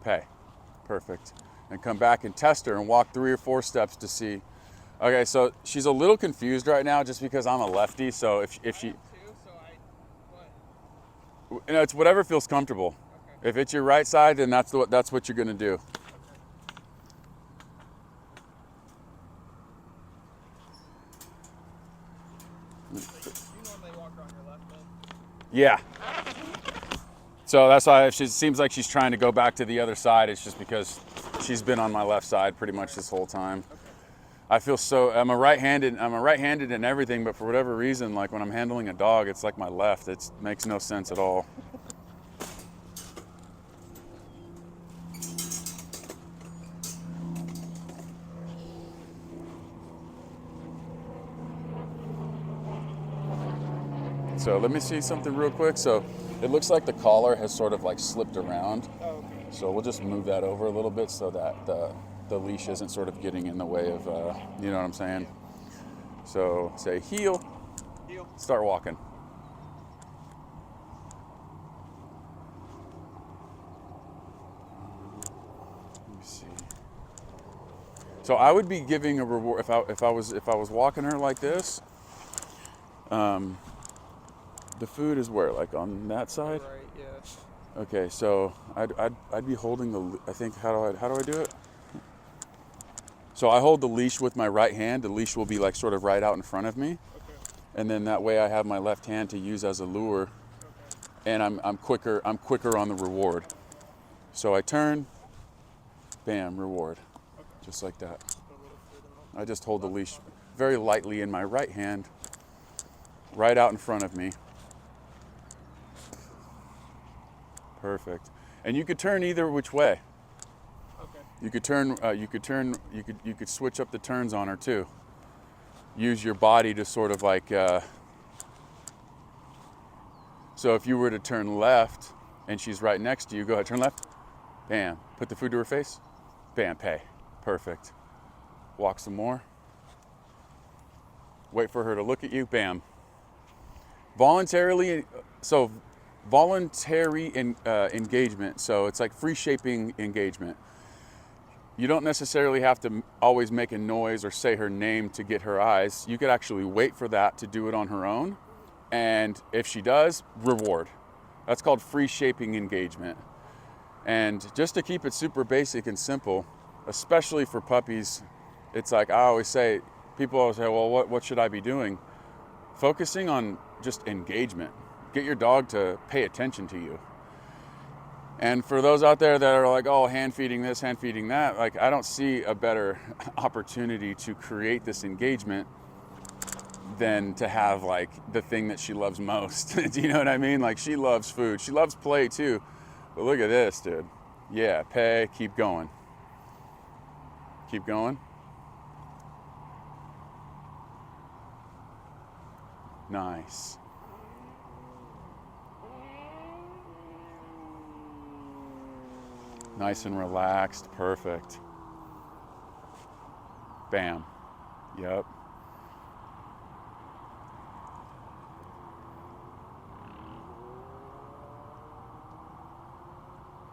pay. Perfect. And come back and test her and walk 3 or 4 steps to see. Okay, so she's a little confused right now just because I'm a lefty. So if she, it's whatever feels comfortable. Okay. If it's your right side, then that's what you're gonna do. You normally walk on your left then? Yeah. So that's why if she seems like she's trying to go back to the other side, it's just because she's been on my left side pretty much this whole time. Okay. I feel so, I'm a right-handed in everything, but for whatever reason, like when I'm handling a dog, it's like my left. It makes no sense at all. So let me see something real quick. So it looks like the collar has sort of like slipped around. Oh, okay. So we'll just move that over a little bit so that the leash isn't sort of getting in the way of, you know what I'm saying? So say heel, start walking. Let me see. So I would be giving a reward if I was walking her like this. The food is where, like on that side? Right, yeah. Okay, so I'd be holding the, I think, how do I do it? So I hold the leash with my right hand. The leash will be like sort of right out in front of me. Okay. And then that way I have my left hand to use as a lure. Okay. And I'm quicker on the reward. So I turn, bam, reward. Okay. Just like that. I just hold the leash very lightly in my right hand, right out in front of me. Perfect. And you could turn either which way. Okay. You could switch up the turns on her too. Use your body to sort of like, so if you were to turn left and she's right next to you, go ahead, turn left, bam, put the food to her face, bam, pay. Perfect. Walk some more. Wait for her to look at you, bam. Voluntary engagement, so it's like free shaping engagement. You don't necessarily have to always make a noise or say her name to get her eyes. You could actually wait for that to do it on her own, and if she does, reward. That's called free shaping engagement. And just to keep it super basic and simple, especially for puppies, it's like I always say, people always say, well, what should I be doing? Focusing on just engagement. Get your dog to pay attention to you. And for those out there that are like, oh, hand feeding this, hand feeding that, like I don't see a better opportunity to create this engagement than to have like the thing that she loves most. Do you know what I mean? Like she loves food. She loves play too. But look at this, dude. Yeah, pay, keep going. Keep going. Nice. Nice and relaxed, perfect. Bam. Yep.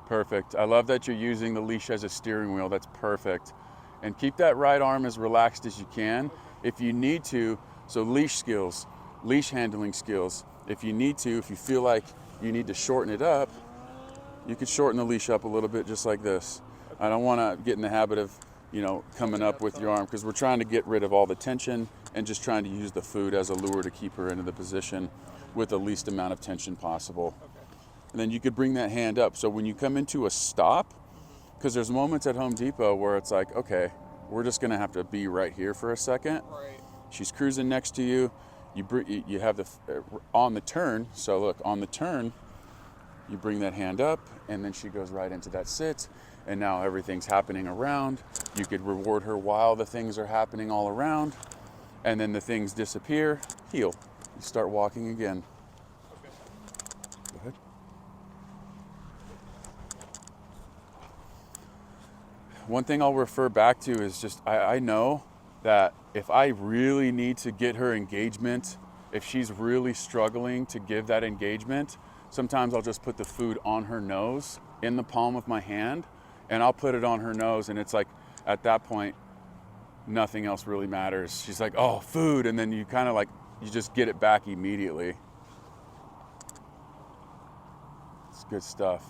Perfect. I love that you're using the leash as a steering wheel. That's perfect. And keep that right arm as relaxed as you can. If you need to, so leash skills, leash handling skills. If you need to, if you feel like you need to shorten it up, you could shorten the leash up a little bit just like this. I don't want to get in the habit of, coming up with your arm because we're trying to get rid of all the tension and just trying to use the food as a lure to keep her into the position with the least amount of tension possible. And then you could bring that hand up. So when you come into a stop, because there's moments at Home Depot where it's like, okay, we're just going to have to be right here for a second. Right. She's cruising next to you. You have the, on the turn. So look, on the turn, you bring that hand up and then she goes right into that sit. And now everything's happening around. You could reward her while the things are happening all around. And then the things disappear, heel. You start walking again. Okay. Go ahead. One thing I'll refer back to is just, I know that if I really need to get her engagement, if she's really struggling to give that engagement, sometimes I'll just put the food on her nose in the palm of my hand and I'll put it on her nose, and it's like, at that point, nothing else really matters. She's like, oh, food, and then you kind of like, you just get it back immediately. It's good stuff.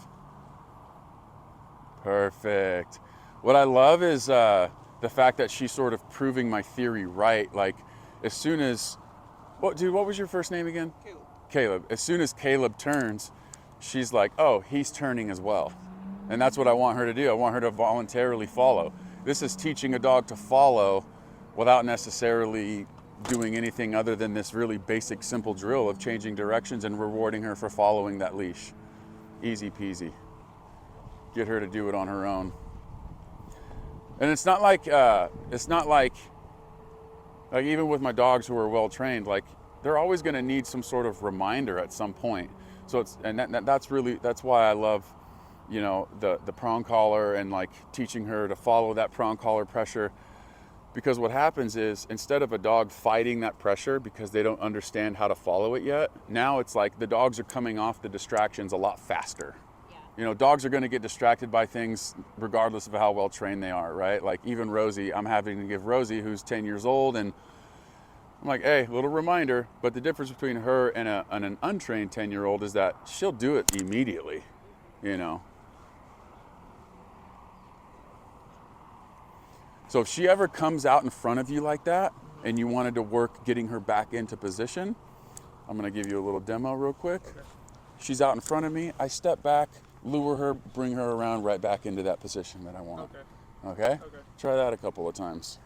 Perfect. What I love is the fact that she's sort of proving my theory right. Like, as soon as, dude, what was your first name again? Caleb. Caleb. As soon as Caleb turns, she's like, oh, he's turning as well. And that's what I want her to do. I want her to voluntarily follow. This is teaching a dog to follow without necessarily doing anything other than this really basic, simple drill of changing directions and rewarding her for following that leash. Easy peasy. Get her to do it on her own. And it's not like even with my dogs who are well trained, like they're always going to need some sort of reminder at some point. So that's why I love, you know, the prong collar and like teaching her to follow that prong collar pressure. Because what happens is, instead of a dog fighting that pressure because they don't understand how to follow it yet, now it's like the dogs are coming off the distractions a lot faster. Yeah. You know, dogs are going to get distracted by things regardless of how well trained they are, right? Like even Rosie, I'm having to give Rosie, who's 10 years old, and I'm like, hey, little reminder. But the difference between her and an untrained 10-year-old is that she'll do it immediately, you know. So if she ever comes out in front of you like that and you wanted to work getting her back into position, I'm gonna give you a little demo real quick. Okay. She's out in front of me, I step back, lure her, bring her around right back into that position that I want. Okay? Okay? Try that a couple of times.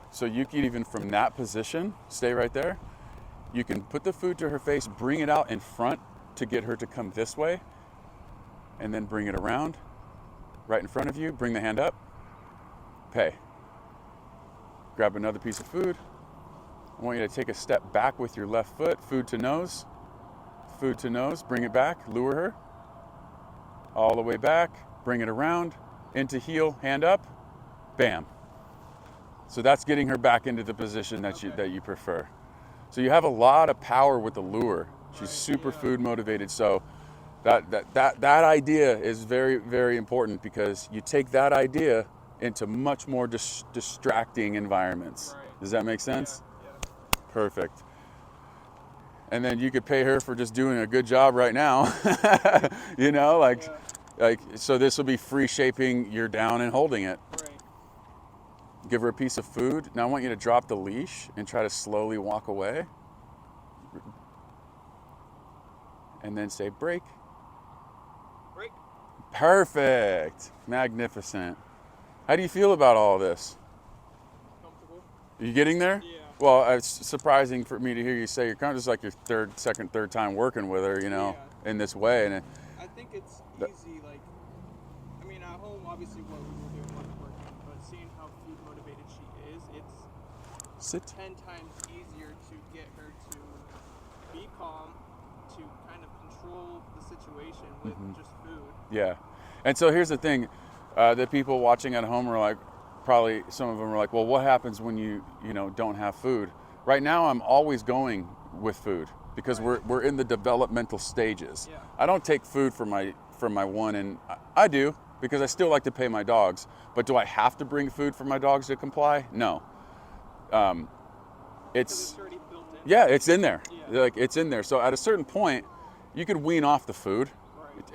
So you can even from that position, stay right there. You can put the food to her face, bring it out in front to get her to come this way, and then bring it around, right in front of you, bring the hand up, pay. Grab another piece of food. I want you to take a step back with your left foot, food to nose, bring it back, lure her, all the way back, bring it around, into heel, hand up, bam. So that's getting her back into the position that you prefer. So you have a lot of power with the lure. She's super food motivated. So that idea is very, very important, because you take that idea into much more distracting environments. Right. Does that make sense? Yeah. Perfect. And then you could pay her for just doing a good job right now. You know, like so this will be free shaping your down and holding it. Right. Give her a piece of food. Now I want you to drop the leash and try to slowly walk away. And then say break. Break. Perfect. Magnificent. How do you feel about all this? Comfortable. Are you getting there? Yeah. Well, it's surprising for me to hear you say you're kind of just like your third time working with her, you know, in this way. And I think it's easy, like, I mean, at home, obviously what we were doing wasn't working, but seeing how food motivated she is, it's 10 times easier to get her to be calm, to kind of control the situation with just food. Yeah. And so here's the thing, the people watching at home are like, probably some of them are like, well, what happens when you don't have food? Right now, I'm always going with food, because we're in the developmental stages. Yeah. I don't take food for my one, and I do, because I still like to pay my dogs. But do I have to bring food for my dogs to comply? No. It's already built in. Yeah, it's in there. Yeah. Like, it's in there. So at a certain point, you could wean off the food,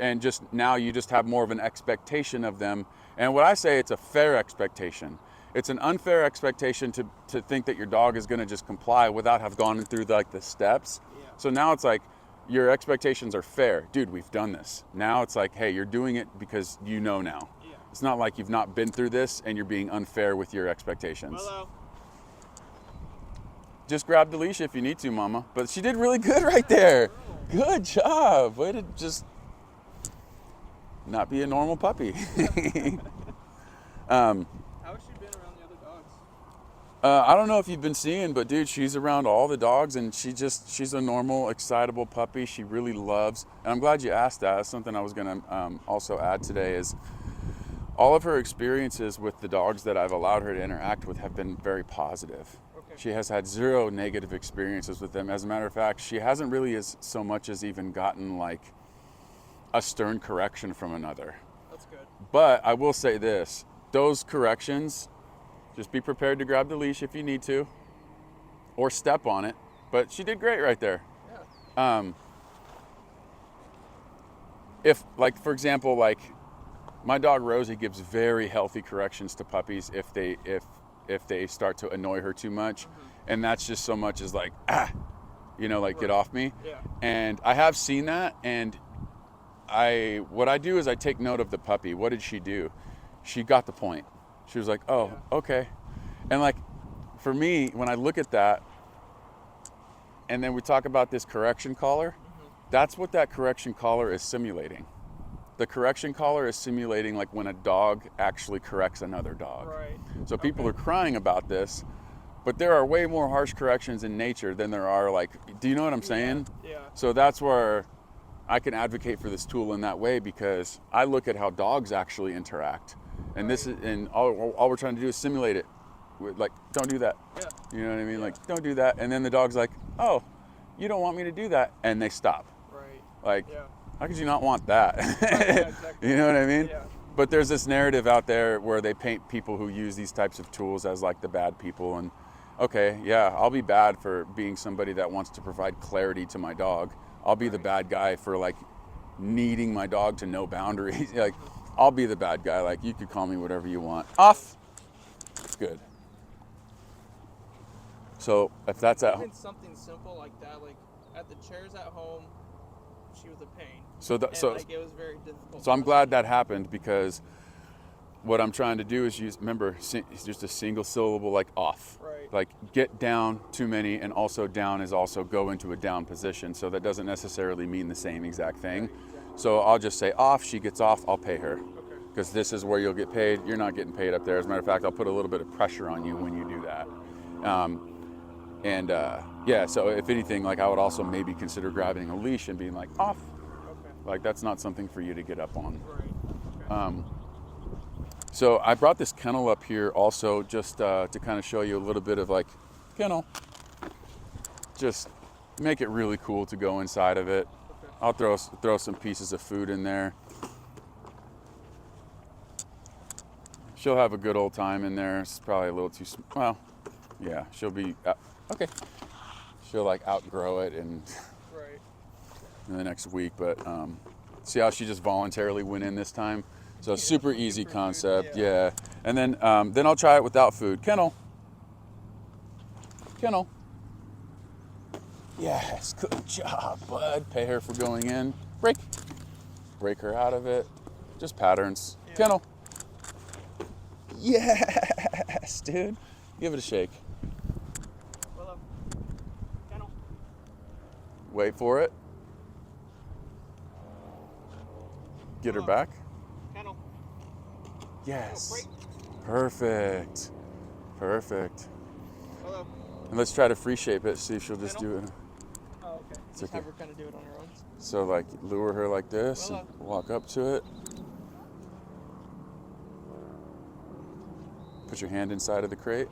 and now you just have more of an expectation of them. And what I say, it's a fair expectation. It's an unfair expectation to think that your dog is going to just comply without have gone through like the steps. Yeah. So now it's like, your expectations are fair. Dude, we've done this. Now it's like, hey, you're doing it because you know now. Yeah. It's not like you've not been through this and you're being unfair with your expectations. Hello. Just grab the leash if you need to, Mama. But she did really good right there. Good job. Way to just not be a normal puppy. How has she been around the other dogs? I don't know if you've been seeing, but dude, she's around all the dogs, and she's a normal, excitable puppy. She really loves, and I'm glad you asked that. That's something I was gonna also add today, is all of her experiences with the dogs that I've allowed her to interact with have been very positive. Okay. She has had 0 negative experiences with them. As a matter of fact, she hasn't really so much as even gotten like a stern correction from another. That's good. But I will say this, those corrections, just be prepared to grab the leash if you need to, or step on it. But she did great right there. Yeah. If, like, for example, like my dog Rosie gives very healthy corrections to puppies if they start to annoy her too much, and that's just so much as like, you know, like, get off me. Yeah. And I have seen that, and what I do is I take note of the puppy. What did she do? She got the point. She was like, oh, okay. And like, for me, when I look at that, and then we talk about this correction collar, that's what that correction collar is simulating. The correction collar is simulating like when a dog actually corrects another dog. Right. So people are crying about this, but there are way more harsh corrections in nature than there are like, do you know what I'm saying? Yeah. So that's where I can advocate for this tool in that way, because I look at how dogs actually interact, and this is, and all we're trying to do is simulate it. Like, don't do that. Yeah. You know what I mean? Like, don't do that. And then the dog's like, oh, you don't want me to do that, and they stop. Right. Like, Yeah. how could you not want that? Exactly. You know what I mean? Yeah. But there's this narrative out there where they paint people who use these types of tools as like the bad people, and okay, yeah, I'll be bad for being somebody that wants to provide clarity to my dog. I'll be the bad guy for like needing my dog to know boundaries. Like, I'll be the bad guy. Like, you could call me whatever you want. Off. Good. So if that's at Even something simple like that, like at the chairs at home, she was a pain. so Like, it was very difficult. so I'm glad that happened, because what I'm trying to do is remember, it's just a single syllable, like off. Right. Like, get down too many, and also down is also go into a down position. So that doesn't necessarily mean the same exact thing. Right, exactly. So I'll just say off, she gets off, I'll pay her. Okay. Because this is where you'll get paid. You're not getting paid up there. As a matter of fact, I'll put a little bit of pressure on you when you do that. Yeah, so if anything, like, I would also maybe consider grabbing a leash and being like, off. Okay. Like, that's not something for you to get up on. Right. Okay. So I brought this kennel up here also just to kind of show you a little bit of like kennel. Just make it really cool to go inside of it. Okay. I'll throw some pieces of food in there. She'll have a good old time in there. It's probably a little too well. Yeah, she'll be okay. She'll like outgrow it in the next week, but see how she just voluntarily went in this time. So super easy concept, yeah. And then I'll try it without food. Kennel. Yes, good job, bud. Pay her for going in. Break her out of it. Just patterns. Yeah. Kennel. Yes, dude. Give it a shake. Kennel. Wait for it. Get her back. Kennel. Yes. Perfect. Hello. And let's try to free shape it, see if she'll just do it. Oh, okay. It's Just okay. have her kind of do it on her own. So like lure her like this and walk up to it. Put your hand inside of the crate.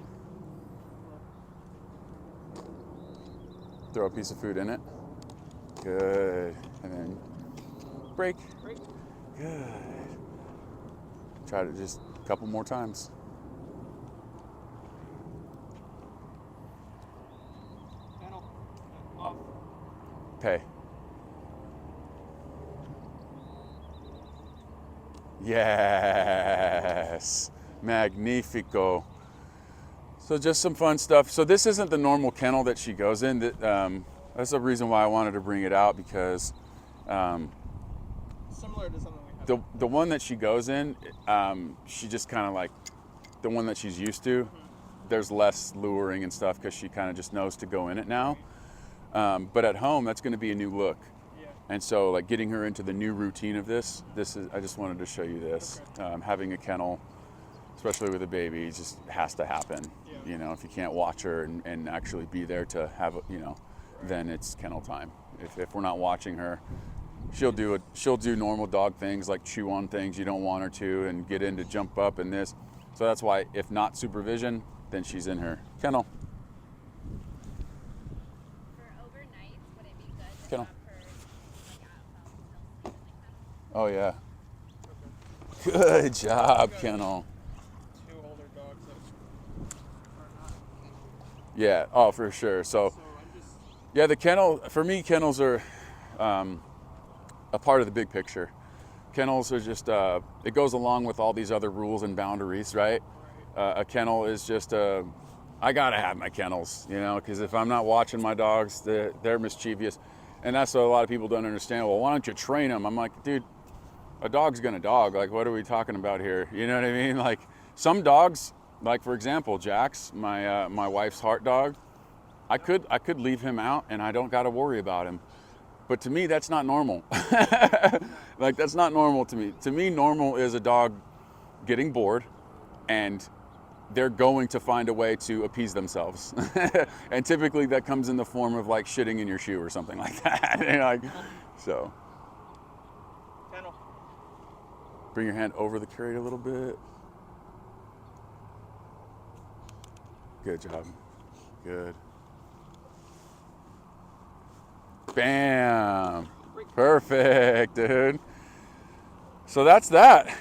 Throw a piece of food in it. Good. And then break. Good. Try it just a couple more times. Kennel. Off. Pay. Yes. Magnifico. So just some fun stuff. So this isn't the normal kennel that she goes in. That's the reason why I wanted to bring it out, because Similar to something we have. the one that she goes in, she just kind of like the one that she's used to. There's less luring and stuff because she kind of just knows to go in it now. But at home, that's going to be a new look. Yeah. And so like getting her into the new routine of this is, I just wanted to show you this. Okay. Having a kennel, especially with a baby, just has to happen. Yeah. You know, if you can't watch her and actually be there to have, then it's kennel time. If we're not watching her, she'll do normal dog things like chew on things you don't want her to and get in to jump up and this. So that's why if not supervision, then she's in her kennel. Kennel. Oh yeah. Okay. Good job, Kennel. Two older dogs that are not kennels. Yeah. Oh, for sure. So So I'm just. yeah, the kennel for me, kennels are a part of the big picture. Kennels are just it goes along with all these other rules and boundaries, right? Right. A kennel is just I gotta have my kennels, you know, because if I'm not watching my dogs, they're mischievous, and that's what a lot of people don't understand. Well, why don't you train them? I'm like, dude, a dog's gonna dog. Like, what are we talking about here? You know what I mean? Like, some dogs, like for example, Jax, my wife's heart dog. I could leave him out, and I don't gotta worry about him. But to me, that's not normal. Like, that's not normal to me. To me, normal is a dog getting bored, and they're going to find a way to appease themselves. And typically that comes in the form of like shitting in your shoe or something like that. You know, like, so Kennel. bring your hand over the crate a little bit. Good job. Good. Bam. Perfect, dude. So that's that.